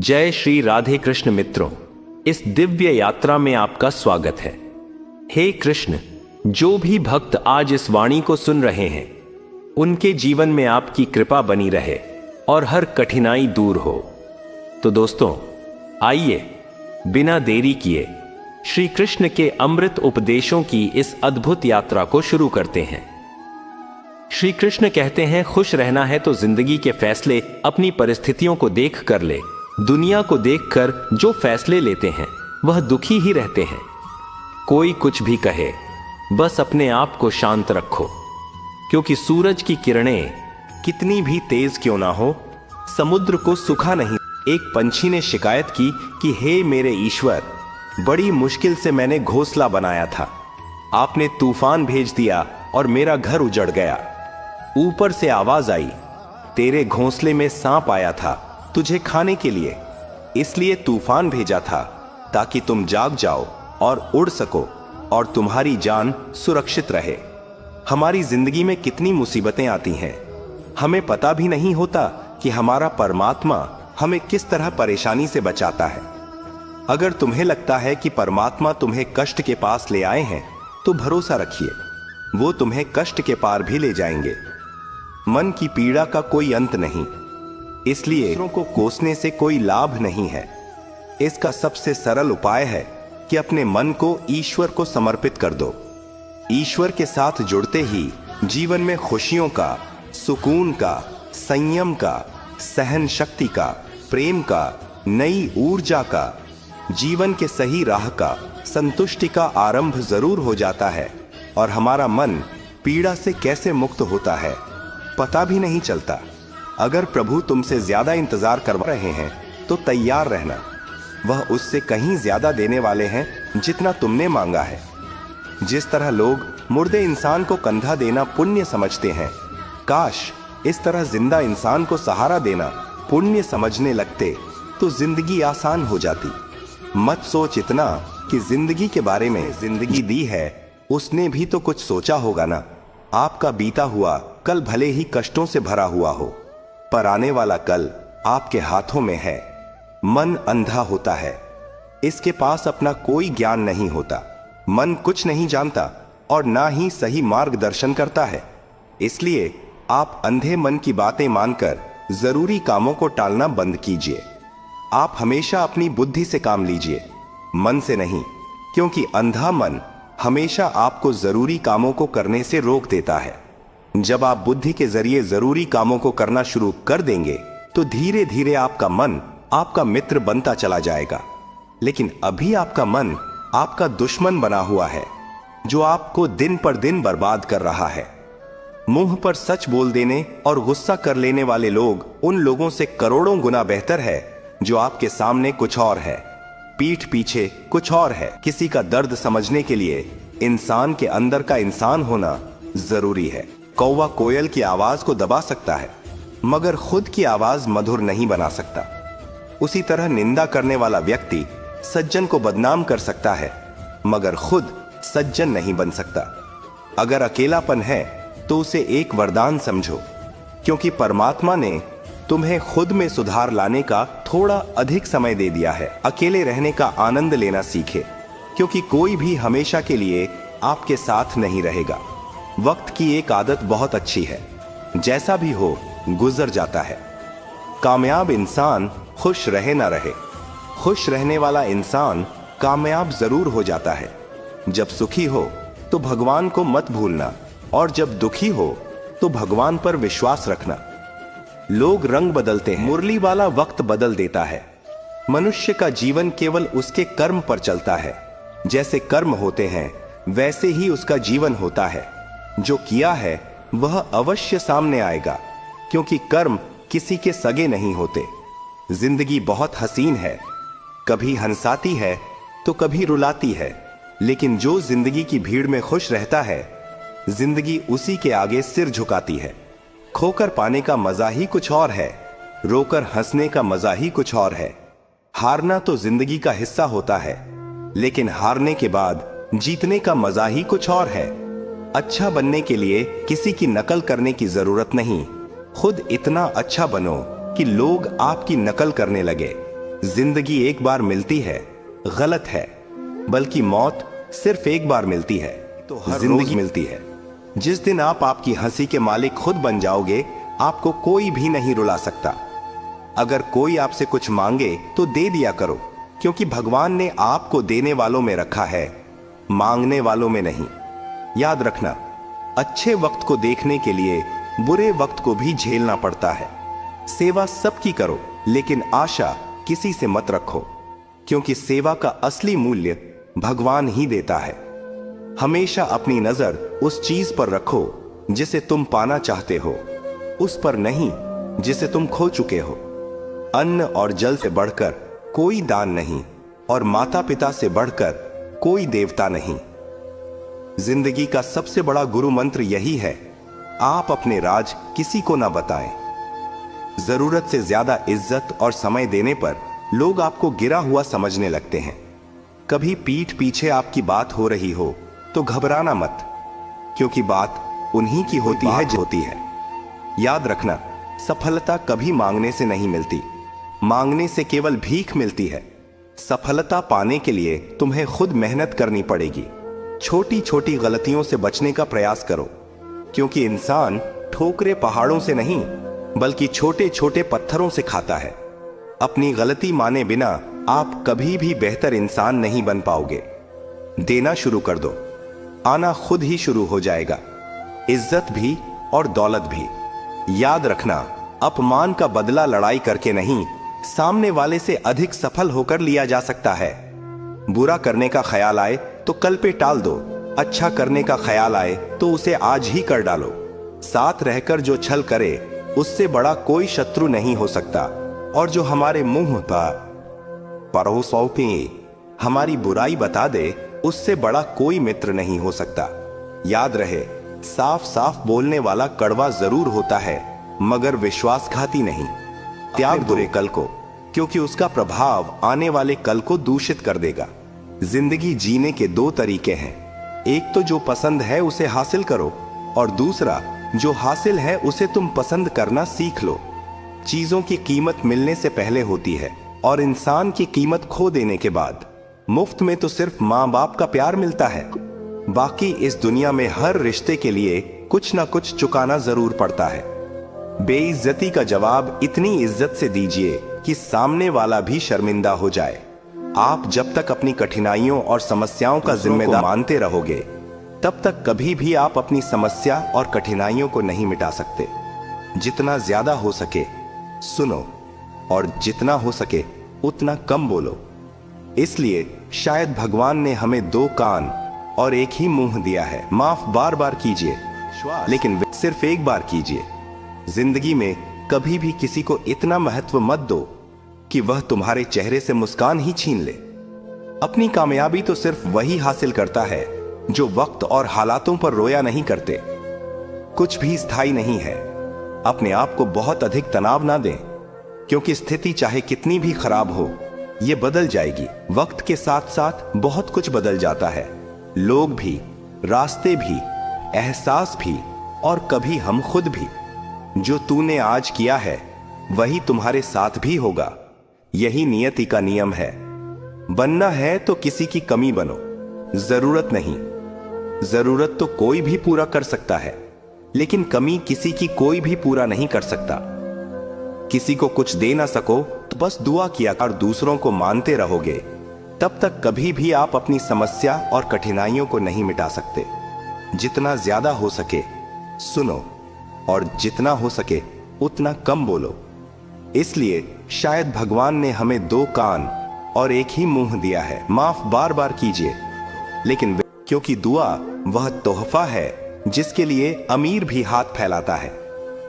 जय श्री राधे कृष्ण मित्रों, इस दिव्य यात्रा में आपका स्वागत है। हे कृष्ण, जो भी भक्त आज इस वाणी को सुन रहे हैं उनके जीवन में आपकी कृपा बनी रहे और हर कठिनाई दूर हो। तो दोस्तों, आइए बिना देरी किए श्री कृष्ण के अमृत उपदेशों की इस अद्भुत यात्रा को शुरू करते हैं। श्री कृष्ण कहते हैं, खुश रहना है तो जिंदगी के फैसले अपनी परिस्थितियों को देख कर ले। दुनिया को देखकर जो फैसले लेते हैं वह दुखी ही रहते हैं। कोई कुछ भी कहे, बस अपने आप को शांत रखो, क्योंकि सूरज की किरणें कितनी भी तेज क्यों ना हो, समुद्र को सुखा नहीं। एक पंछी ने शिकायत की कि हे मेरे ईश्वर, बड़ी मुश्किल से मैंने घोंसला बनाया था, आपने तूफान भेज दिया और मेरा घर उजड़ गया। ऊपर से आवाज आई, तेरे घोंसले में सांप आया था तुझे खाने के लिए, इसलिए तूफान भेजा था ताकि तुम जाग जाओ और उड़ सको और तुम्हारी जान सुरक्षित रहे। हमारी जिंदगी में कितनी मुसीबतें आती हैं, हमें पता भी नहीं होता कि हमारा परमात्मा हमें किस तरह परेशानी से बचाता है। अगर तुम्हें लगता है कि परमात्मा तुम्हें कष्ट के पास ले आए हैं तो भरोसा रखिए, वो तुम्हें कष्ट के पार भी ले जाएंगे। मन की पीड़ा का कोई अंत नहीं, इसलिए दूसरों को कोसने से कोई लाभ नहीं है। इसका सबसे सरल उपाय है कि अपने मन को ईश्वर को समर्पित कर दो। ईश्वर के साथ जुड़ते ही जीवन में खुशियों का, सुकून का, संयम का, सहन शक्ति का, प्रेम का, नई ऊर्जा का, जीवन के सही राह का, संतुष्टि का आरंभ जरूर हो जाता है और हमारा मन पीड़ा से कैसे मुक्त होता है पता भी नहीं चलता। अगर प्रभु तुमसे ज्यादा इंतजार करवा रहे हैं तो तैयार रहना, वह उससे कहीं ज्यादा देने वाले हैं जितना तुमने मांगा है। जिस तरह लोग मुर्दे इंसान को कंधा देना पुण्य समझते हैं, काश इस तरह जिंदा इंसान को सहारा देना पुण्य समझने लगते तो जिंदगी आसान हो जाती। मत सोच इतना कि जिंदगी के बारे में, जिंदगी दी है उसने भी तो कुछ सोचा होगा ना। आपका बीता हुआ कल भले ही कष्टों से भरा हुआ हो, पर आने वाला कल आपके हाथों में है। मन अंधा होता है, इसके पास अपना कोई ज्ञान नहीं होता। मन कुछ नहीं जानता और ना ही सही मार्गदर्शन करता है। इसलिए आप अंधे मन की बातें मानकर जरूरी कामों को टालना बंद कीजिए। आप हमेशा अपनी बुद्धि से काम लीजिए, मन से नहीं, क्योंकि अंधा मन हमेशा आपको जरूरी कामों को करने से रोक देता है। जब आप बुद्धि के जरिए जरूरी कामों को करना शुरू कर देंगे तो धीरे धीरे आपका मन आपका मित्र बनता चला जाएगा। लेकिन अभी आपका मन आपका दुश्मन बना हुआ है, जो आपको दिन पर दिन बर्बाद कर रहा है। मुंह पर सच बोल देने और गुस्सा कर लेने वाले लोग उन लोगों से करोड़ों गुना बेहतर है जो आपके सामने कुछ और है, पीठ पीछे कुछ और है। किसी का दर्द समझने के लिए इंसान के अंदर का इंसान होना जरूरी है। कौवा कोयल की आवाज को दबा सकता है, मगर खुद की आवाज मधुर नहीं बना सकता। उसी तरह निंदा करने वाला व्यक्ति सज्जन को बदनाम कर सकता है, मगर खुद सज्जन नहीं बन सकता। अगर अकेलापन है तो उसे एक वरदान समझो, क्योंकि परमात्मा ने तुम्हें खुद में सुधार लाने का थोड़ा अधिक समय दे दिया है। अकेले रहने का आनंद लेना सीखे, क्योंकि कोई भी हमेशा के लिए आपके साथ नहीं रहेगा। वक्त की एक आदत बहुत अच्छी है, जैसा भी हो गुजर जाता है। कामयाब इंसान खुश रहे ना रहे, खुश रहने वाला इंसान कामयाब जरूर हो जाता है। जब सुखी हो तो भगवान को मत भूलना, और जब दुखी हो तो भगवान पर विश्वास रखना। लोग रंग बदलते हैं, मुरली वाला वक्त बदल देता है। मनुष्य का जीवन केवल उसके कर्म पर चलता है। जैसे कर्म होते हैं वैसे ही उसका जीवन होता है। जो किया है वह अवश्य सामने आएगा, क्योंकि कर्म किसी के सगे नहीं होते। जिंदगी बहुत हसीन है, कभी हंसाती है तो कभी रुलाती है, लेकिन जो जिंदगी की भीड़ में खुश रहता है, जिंदगी उसी के आगे सिर झुकाती है। खोकर पाने का मजा ही कुछ और है, रोकर हंसने का मजा ही कुछ और है। हारना तो जिंदगी का हिस्सा होता है, लेकिन हारने के बाद जीतने का मजा ही कुछ और है। अच्छा बनने के लिए किसी की नकल करने की जरूरत नहीं, खुद इतना अच्छा बनो कि लोग आपकी नकल करने लगे। जिंदगी एक बार मिलती है गलत है, बल्कि मौत सिर्फ एक बार मिलती है तो हर जिंदगी मिलती है। जिस दिन आप आपकी हंसी के मालिक खुद बन जाओगे, आपको कोई भी नहीं रुला सकता। अगर कोई आपसे कुछ मांगे तो दे दिया करो, क्योंकि भगवान ने आपको देने वालों में रखा है, मांगने वालों में नहीं। याद रखना, अच्छे वक्त को देखने के लिए बुरे वक्त को भी झेलना पड़ता है। सेवा सबकी करो, लेकिन आशा किसी से मत रखो, क्योंकि सेवा का असली मूल्य भगवान ही देता है। हमेशा अपनी नजर उस चीज पर रखो जिसे तुम पाना चाहते हो, उस पर नहीं जिसे तुम खो चुके हो। अन्न और जल से बढ़कर कोई दान नहीं, और माता पिता से बढ़कर कोई देवता नहीं। जिंदगी का सबसे बड़ा गुरु मंत्र यही है, आप अपने राज किसी को ना बताएं। जरूरत से ज्यादा इज्जत और समय देने पर लोग आपको गिरा हुआ समझने लगते हैं। कभी पीठ पीछे आपकी बात हो रही हो तो घबराना मत, क्योंकि बात उन्हीं की होती है जो होती है। याद रखना, सफलता कभी मांगने से नहीं मिलती, मांगने से केवल भीख मिलती है। सफलता पाने के लिए तुम्हें खुद मेहनत करनी पड़ेगी। छोटी छोटी गलतियों से बचने का प्रयास करो, क्योंकि इंसान ठोकरे पहाड़ों से नहीं बल्कि छोटे छोटे पत्थरों से खाता है। अपनी गलती माने बिना आप कभी भी बेहतर इंसान नहीं बन पाओगे। देना शुरू कर दो, आना खुद ही शुरू हो जाएगा, इज्जत भी और दौलत भी। याद रखना, अपमान का बदला लड़ाई करके नहीं, सामने वाले से अधिक सफल होकर लिया जा सकता है। बुरा करने का ख्याल आए तो कल पे टाल दो, अच्छा करने का ख्याल आए तो उसे आज ही कर डालो। साथ रहकर जो छल करे उससे बड़ा कोई शत्रु नहीं हो सकता, और जो हमारे मुंह परोसों पे हमारी बुराई बता दे उससे बड़ा कोई मित्र नहीं हो सकता। याद रहे, साफ साफ बोलने वाला कड़वा जरूर होता है, मगर विश्वासघाती नहीं। त्याग बुरे कल को, क्योंकि उसका प्रभाव आने वाले कल को दूषित कर देगा। जिंदगी जीने के दो तरीके हैं, एक तो जो पसंद है उसे हासिल करो, और दूसरा जो हासिल है उसे तुम पसंद करना सीख लो। चीजों की कीमत मिलने से पहले होती है, और इंसान की कीमत खो देने के बाद। मुफ्त में तो सिर्फ माँ बाप का प्यार मिलता है, बाकी इस दुनिया में हर रिश्ते के लिए कुछ ना कुछ चुकाना जरूर पड़ता है। बेइज्जती का जवाब इतनी इज्जत से दीजिए कि सामने वाला भी शर्मिंदा हो जाए। आप जब तक अपनी कठिनाइयों और समस्याओं का जिम्मेदार मानते रहोगे, तब तक कभी भी आप अपनी समस्या और कठिनाइयों को नहीं मिटा सकते। जितना ज्यादा हो सके सुनो, और जितना हो सके उतना कम बोलो। इसलिए शायद भगवान ने हमें दो कान और एक ही मुंह दिया है। माफ बार बार कीजिए, लेकिन सिर्फ एक बार कीजिए। जिंदगी में कभी भी किसी को इतना महत्व मत दो कि वह तुम्हारे चेहरे से मुस्कान ही छीन ले। अपनी कामयाबी तो सिर्फ वही हासिल करता है जो वक्त और हालातों पर रोया नहीं करते। कुछ भी स्थायी नहीं है। अपने आप को बहुत अधिक तनाव ना दें, क्योंकि स्थिति चाहे कितनी भी खराब हो, यह बदल जाएगी। वक्त के साथ साथ बहुत कुछ बदल जाता है, लोग भी, रास्ते भी, एहसास भी, और कभी हम खुद भी। जो तूने आज किया है वही तुम्हारे साथ भी होगा। यही नियति का नियम है। बनना है तो किसी की कमी बनो, जरूरत नहीं। जरूरत तो कोई भी पूरा कर सकता है, लेकिन कमी किसी की कोई भी पूरा नहीं कर सकता। किसी को कुछ दे ना सको तो बस दुआ किया और दूसरों को मानते रहोगे, तब तक कभी भी आप अपनी समस्या और कठिनाइयों को नहीं मिटा सकते। जितना ज्यादा हो सके सुनो, और जितना हो सके उतना कम बोलो। इसलिए शायद भगवान ने हमें दो कान और एक ही मुंह दिया है। माफ बार बार कीजिए, लेकिन क्योंकि दुआ वह तोहफा है जिसके लिए अमीर भी हाथ फैलाता है।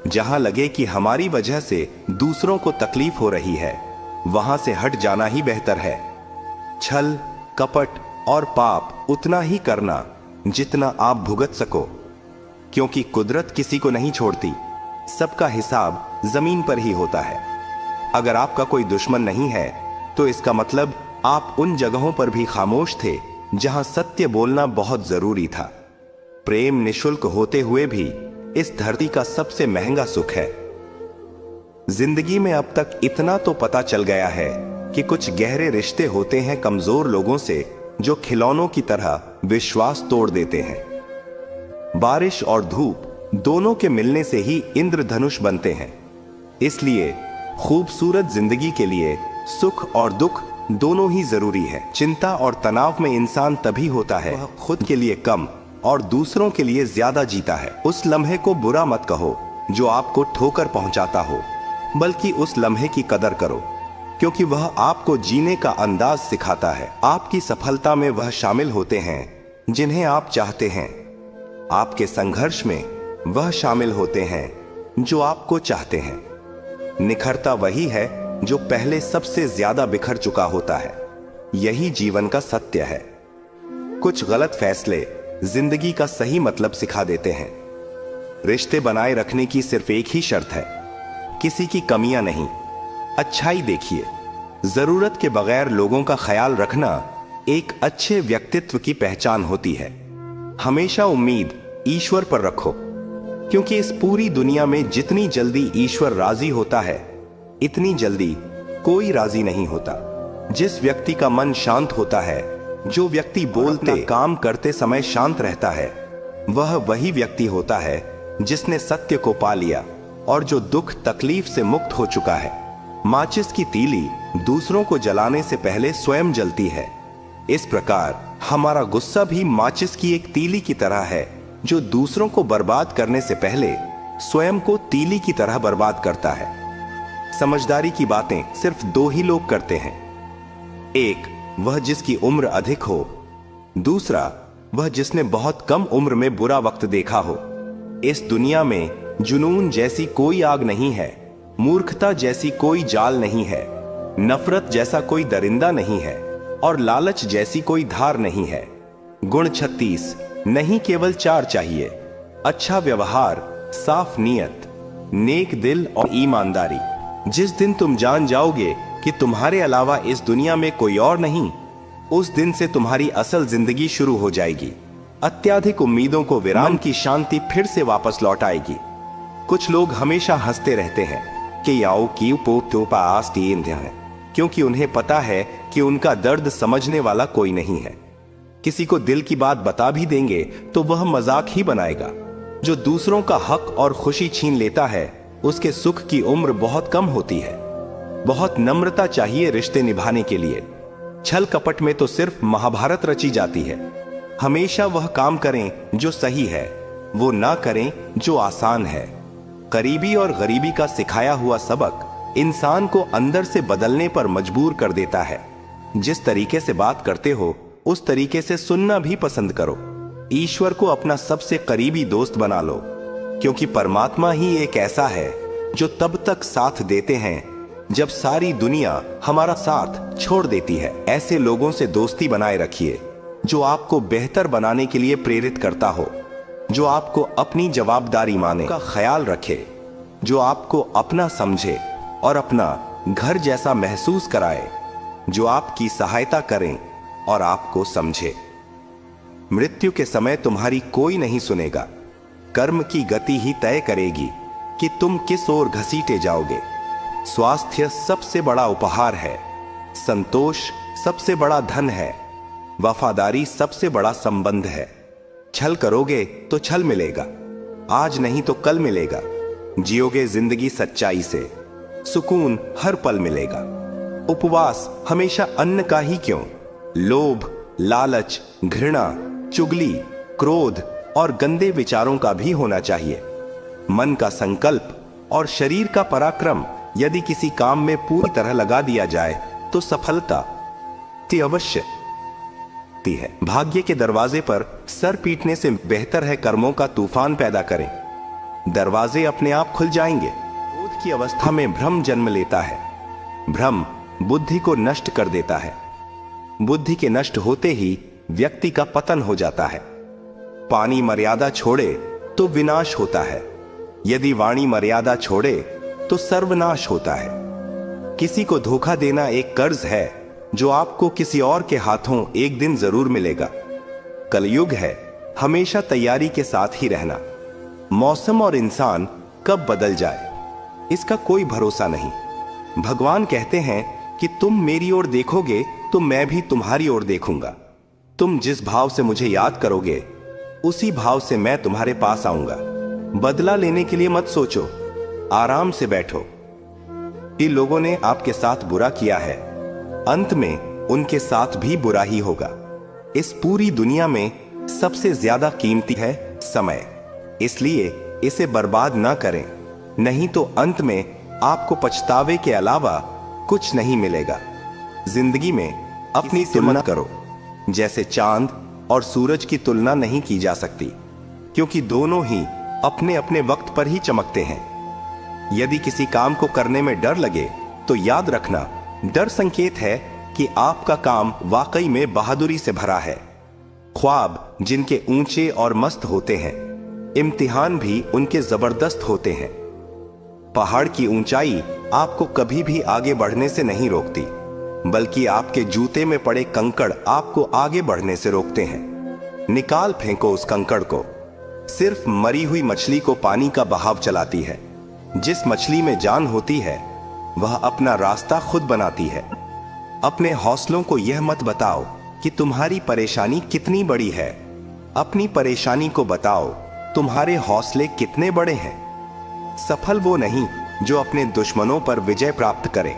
जहां लगे कि हमारी वजह से दूसरों को तकलीफ हो रही है, वहां से हट जाना ही बेहतर है। छल, कपट और पाप उतना ही करना जितना आप भुगत सको, क्योंकि कुदरत किसी को नहीं छोड़ती। सबका हिसाब जमीन पर ही होता है। अगर आपका कोई दुश्मन नहीं है तो इसका मतलब आप उन जगहों पर भी खामोश थे जहां सत्य बोलना बहुत जरूरी था। प्रेम निशुल्क होते हुए भी इस धरती का सबसे महंगा सुख है। जिंदगी में अब तक इतना तो पता चल गया है कि कुछ गहरे रिश्ते होते हैं कमजोर लोगों से जो खिलौनों की तरह विश्वास तोड़ देते हैं। बारिश और धूप दोनों के मिलने से ही इंद्रधनुष बनते हैं। इसलिए खूबसूरत जिंदगी के लिए सुख और दुख दोनों ही जरूरी है। चिंता और तनाव में इंसान तभी होता है वह खुद के लिए कम और दूसरों के लिए ज्यादा जीता है। उस लम्हे को बुरा मत कहो जो आपको ठोकर पहुंचाता हो, बल्कि उस लम्हे की कदर करो, क्योंकि वह आपको जीने का अंदाज सिखाता है। आपकी सफलता में वह शामिल होते हैं जिन्हें आप चाहते हैं। आपके संघर्ष में वह शामिल होते हैं जो आपको चाहते हैं। निखरता वही है जो पहले सबसे ज्यादा बिखर चुका होता है। यही जीवन का सत्य है। कुछ गलत फैसले जिंदगी का सही मतलब सिखा देते हैं। रिश्ते बनाए रखने की सिर्फ एक ही शर्त है, किसी की कमियां नहीं, अच्छाई देखिए। जरूरत के बगैर लोगों का ख्याल रखना एक अच्छे व्यक्तित्व की पहचान होती है। हमेशा उम्मीद ईश्वर पर रखो, क्योंकि इस पूरी दुनिया में जितनी जल्दी ईश्वर राजी होता है, इतनी जल्दी कोई राजी नहीं होता। जिस व्यक्ति का मन शांत होता है, जो व्यक्ति बोलते काम करते समय शांत रहता है, वह वही व्यक्ति होता है जिसने सत्य को पा लिया और जो दुख तकलीफ से मुक्त हो चुका है। माचिस की तीली दूसरों को जलाने से पहले स्वयं जलती है। इस प्रकार हमारा गुस्सा भी माचिस की एक तीली की तरह है जो दूसरों को बर्बाद करने से पहले स्वयं को तीली की तरह बर्बाद करता है। समझदारी की बातें सिर्फ दो ही लोग करते हैं। एक वह जिसकी उम्र अधिक हो, दूसरा वह जिसने बहुत कम उम्र में बुरा वक्त देखा हो। इस दुनिया में जुनून जैसी कोई आग नहीं है, मूर्खता जैसी कोई जाल नहीं है, नफरत जैसा कोई दरिंदा नहीं है और लालच जैसी कोई धार नहीं है। गुण 36 नहीं, केवल 4 चाहिए। अच्छा व्यवहार, साफ नीयत, नेक दिल और ईमानदारी। जिस दिन तुम जान जाओगे कि तुम्हारे अलावा इस दुनिया में कोई और नहीं, उस दिन से तुम्हारी असल जिंदगी शुरू हो जाएगी। अत्याधिक उम्मीदों को विराम की शांति फिर से वापस लौट आएगी। कुछ लोग हमेशा हंसते रहते हैं कि याओ की पोतोपा आस्तीन है, क्योंकि उन्हें पता है कि उनका दर्द समझने वाला कोई नहीं है। किसी को दिल की बात बता भी देंगे तो वह मजाक ही बनाएगा। जो दूसरों का हक और खुशी छीन लेता है, उसके सुख की उम्र बहुत कम होती है। बहुत नम्रता चाहिए रिश्ते निभाने के लिए। छल कपट में तो सिर्फ महाभारत रची जाती है। हमेशा वह काम करें जो सही है, वो ना करें जो आसान है। करीबी और गरीबी का सिखाया हुआ सबक इंसान को अंदर से बदलने पर मजबूर कर देता है। जिस तरीके से बात करते हो, उस तरीके से सुनना भी पसंद करो। ईश्वर को अपना सबसे करीबी दोस्त बना लो, क्योंकि परमात्मा ही एक ऐसा है जो तब तक साथ देते हैं जब सारी दुनिया हमारा साथ छोड़ देती है। ऐसे लोगों से दोस्ती बनाए रखिए जो आपको बेहतर बनाने के लिए प्रेरित करता हो, जो आपको अपनी जवाबदारी माने का ख्याल रखे, जो आपको अपना समझे और अपना घर जैसा महसूस कराए, जो आपकी सहायता करें और आपको समझे। मृत्यु के समय तुम्हारी कोई नहीं सुनेगा। कर्म की गति ही तय करेगी कि तुम किस ओर घसीटे जाओगे। स्वास्थ्य सबसे बड़ा उपहार है, संतोष सबसे बड़ा धन है, वफादारी सबसे बड़ा संबंध है। छल करोगे तो छल मिलेगा, आज नहीं तो कल मिलेगा। जियोगे जिंदगी सच्चाई से, सुकून हर पल मिलेगा। उपवास हमेशा अन्न का ही क्यों, लोभ, लालच, घृणा, चुगली, क्रोध और गंदे विचारों का भी होना चाहिए। मन का संकल्प और शरीर का पराक्रम यदि किसी काम में पूरी तरह लगा दिया जाए तो सफलता अवश्य है। भाग्य के दरवाजे पर सर पीटने से बेहतर है कर्मों का तूफान पैदा करें। दरवाजे अपने आप खुल जाएंगे। क्रोध की अवस्था में भ्रम जन्म लेता है। भ्रम बुद्धि को नष्ट कर देता है। बुद्धि के नष्ट होते ही व्यक्ति का पतन हो जाता है। पानी मर्यादा छोड़े तो विनाश होता है, यदि वाणी मर्यादा छोड़े तो सर्वनाश होता है। किसी को धोखा देना एक कर्ज है जो आपको किसी और के हाथों एक दिन जरूर मिलेगा। कलयुग है, हमेशा तैयारी के साथ ही रहना। मौसम और इंसान कब बदल जाए इसका कोई भरोसा नहीं। भगवान कहते हैं कि तुम मेरी ओर देखोगे तो मैं भी तुम्हारी ओर देखूंगा। तुम जिस भाव से मुझे याद करोगे उसी भाव से मैं तुम्हारे पास आऊंगा। बदला लेने के लिए मत सोचो, आराम से बैठो। कि लोगों ने आपके साथ बुरा किया है, अंत में उनके साथ भी बुरा ही होगा। इस पूरी दुनिया में सबसे ज्यादा कीमती है समय, इसलिए इसे बर्बाद ना करें, नहीं तो अंत में आपको पछतावे के अलावा कुछ नहीं मिलेगा। जिंदगी में अपनी तुलना करो, जैसे चांद और सूरज की तुलना नहीं की जा सकती, क्योंकि दोनों ही अपने अपने वक्त पर ही चमकते हैं। यदि किसी काम को करने में डर लगे तो याद रखना, डर संकेत है कि आपका काम वाकई में बहादुरी से भरा है। ख्वाब जिनके ऊंचे और मस्त होते हैं, इम्तिहान भी उनके जबरदस्त होते हैं। पहाड़ की ऊंचाई आपको कभी भी आगे बढ़ने से नहीं रोकती, बल्कि आपके जूते में पड़े कंकड़ आपको आगे बढ़ने से रोकते हैं। निकाल फेंको उस कंकड़ को। सिर्फ मरी हुई मछली को पानी का बहाव चलाती है। जिस मछली में जान होती है वह अपना रास्ता खुद बनाती है। अपने हौसलों को यह मत बताओ कि तुम्हारी परेशानी कितनी बड़ी है, अपनी परेशानी को बताओ तुम्हारे हौसले कितने बड़े हैं। सफल वो नहीं जो अपने दुश्मनों पर विजय प्राप्त करे,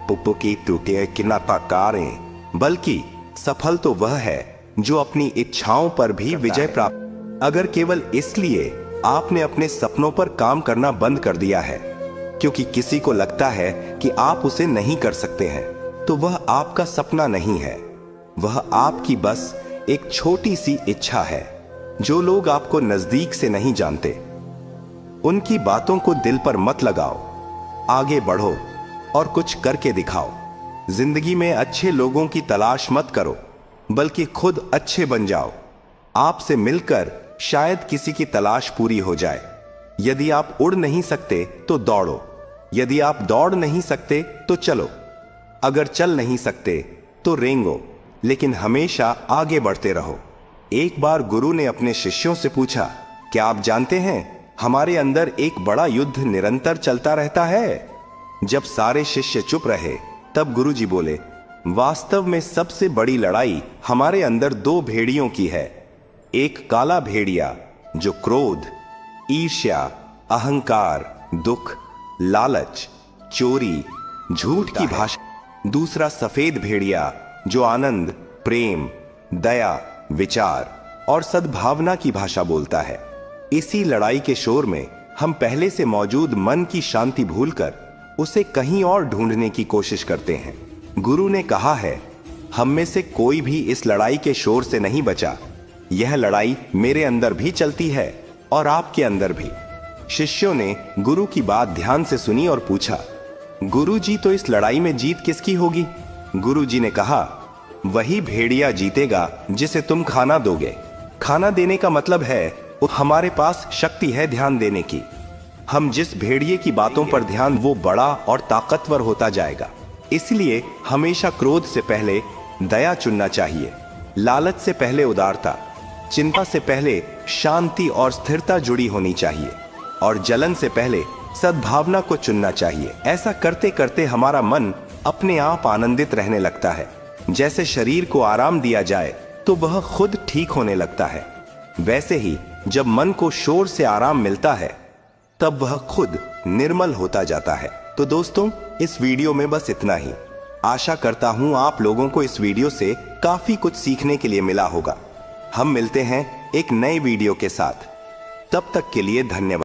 पुप्पो की टूटे किनाताकारें, बल्कि सफल तो वह है जो अपनी इच्छाओं पर भी विजय प्राप्त। अगर केवल इसलिए आपने अपने सपनों पर काम करना बंद कर दिया है क्योंकि किसी को लगता है कि आप उसे नहीं कर सकते हैं, तो वह आपका सपना नहीं है, वह आपकी बस एक छोटी सी इच्छा है। जो लोग आपको नजदीक से नहीं जानते, उनकी बातों को दिल पर मत लगाओ, आगे बढ़ो और कुछ करके दिखाओ। जिंदगी में अच्छे लोगों की तलाश मत करो, बल्कि खुद अच्छे बन जाओ। आपसे मिलकर शायद किसी की तलाश पूरी हो जाए। यदि आप उड़ नहीं सकते तो दौड़ो, यदि आप दौड़ नहीं सकते तो चलो, अगर चल नहीं सकते तो रेंगो, लेकिन हमेशा आगे बढ़ते रहो। एक बार गुरु ने अपने शिष्यों से पूछा, क्या आप जानते हैं हमारे अंदर एक बड़ा युद्ध निरंतर चलता रहता है? जब सारे शिष्य चुप रहे तब गुरु जी बोले, वास्तव में सबसे बड़ी लड़ाई हमारे अंदर दो भेड़ियों की है। एक काला भेड़िया जो क्रोध, ईर्ष्या, अहंकार, दुख, लालच, चोरी, झूठ की भाषा, दूसरा सफेद भेड़िया जो आनंद, प्रेम, दया, विचार और सद्भावना की भाषा बोलता है। इसी लड़ाई के शोर में हम पहले से मौजूद मन की शांति भूलकर उसे कहीं और ढूंढने की कोशिश करते हैं। गुरु ने कहा है, हम में से कोई भी इस लड़ाई के शोर से नहीं बचा। यह लड़ाई मेरे अंदर भी चलती है और आपके अंदर भी। शिष्यों ने गुरु की बात ध्यान से सुनी और पूछा, गुरु जी, तो इस लड़ाई में जीत किसकी होगी? गुरु जी ने कहा, वही भेड़िया जीतेगा जिसे तुम खाना दोगे। खाना देने का मतलब है हमारे पास शक्ति है ध्यान देने की। हम जिस भेड़िए की बातों पर ध्यान, वो बड़ा और ताकतवर होता जाएगा। इसलिए हमेशा क्रोध से पहले दया चुनना चाहिए, लालच से पहले उदारता, चिंता से पहले शांति और स्थिरता जुड़ी होनी चाहिए, और जलन से पहले सद्भावना को चुनना चाहिए। ऐसा करते करते हमारा मन अपने आप आनंदित रहने लगता है। जैसे शरीर को आराम दिया जाए तो वह खुद ठीक होने लगता है, वैसे ही जब मन को शोर से आराम मिलता है तब वह खुद निर्मल होता जाता है। तो दोस्तों, इस वीडियो में बस इतना ही। आशा करता हूं आप लोगों को इस वीडियो से काफी कुछ सीखने के लिए मिला होगा। हम मिलते हैं एक नए वीडियो के साथ, तब तक के लिए धन्यवाद।